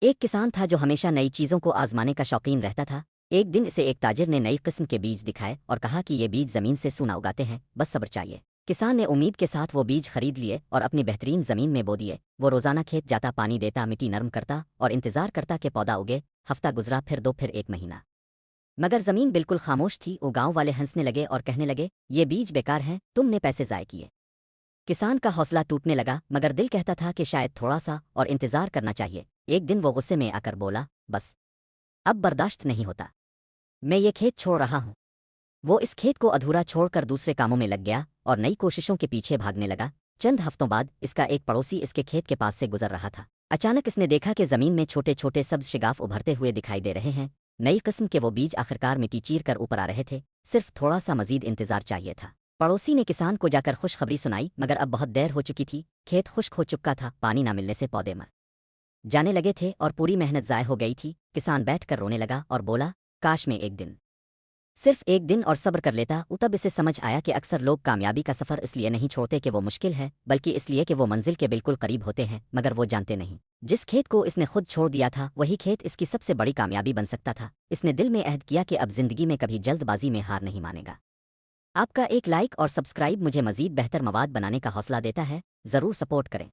ایک کسان تھا جو ہمیشہ نئی چیزوں کو آزمانے کا شوقین رہتا تھا۔ ایک دن اسے ایک تاجر نے نئی قسم کے بیج دکھائے اور کہا کہ یہ بیج زمین سے سونا اگاتے ہیں، بس صبر چاہیے۔ کسان نے امید کے ساتھ وہ بیج خرید لیے اور اپنی بہترین زمین میں بو دیے۔ وہ روزانہ کھیت جاتا، پانی دیتا، مٹی نرم کرتا اور انتظار کرتا کہ پودا اگے۔ ہفتہ گزرا، پھر دو، پھر ایک مہینہ، مگر زمین بالکل خاموش تھی۔ وہ گاؤں والے ہنسنے لگے اور کہنے لگے، یہ بیج بیکار ہیں، تم نے پیسے ضائع کیے۔ کسان کا حوصلہ ٹوٹنے لگا، مگر دل کہتا تھا کہ شاید تھوڑا سا اور انتظار کرنا چاہیے۔ ایک دن وہ غصے میں آ کر بولا، بس اب برداشت نہیں ہوتا، میں یہ کھیت چھوڑ رہا ہوں۔ وہ اس کھیت کو ادھورا چھوڑ کر دوسرے کاموں میں لگ گیا اور نئی کوششوں کے پیچھے بھاگنے لگا۔ چند ہفتوں بعد اس کا ایک پڑوسی اس کے کھیت کے پاس سے گزر رہا تھا۔ اچانک اس نے دیکھا کہ زمین میں چھوٹے چھوٹے سبز شگاف ابھرتے ہوئے دکھائی دے رہے ہیں۔ نئی قسم کے وہ بیج آخرکار مٹی چیر کر اوپر آ رہے تھے، صرف تھوڑا سا مزید انتظار چاہیے تھا۔ پڑوسی نے کسان کو جا کر خوشخبری سنائی، مگر اب بہت دیر ہو چکی تھی۔ کھیت خشک ہو چکا تھا، پانی نہ ملنے سے پودے مر جانے لگے تھے اور پوری محنت ضائع ہو گئی تھی۔ کسان بیٹھ کر رونے لگا اور بولا، کاش میں ایک دن، صرف ایک دن اور صبر کر لیتا۔ تب اسے سمجھ آیا کہ اکثر لوگ کامیابی کا سفر اس لیے نہیں چھوڑتے کہ وہ مشکل ہے، بلکہ اس لیے کہ وہ منزل کے بالکل قریب ہوتے ہیں، مگر وہ جانتے نہیں۔ جس کھیت کو اس نے خود چھوڑ دیا تھا، وہی کھیت اس کی سب سے بڑی کامیابی بن سکتا تھا۔ اس نے دل میں عہد کیا کہ اب زندگی میں کبھی جلد بازی میں ہار نہیں مانے گا۔ آپ کا ایک لائک اور سبسکرائب مجھے مزید بہتر مواد بنانے کا حوصلہ دیتا ہے، ضرور سپورٹ کریں۔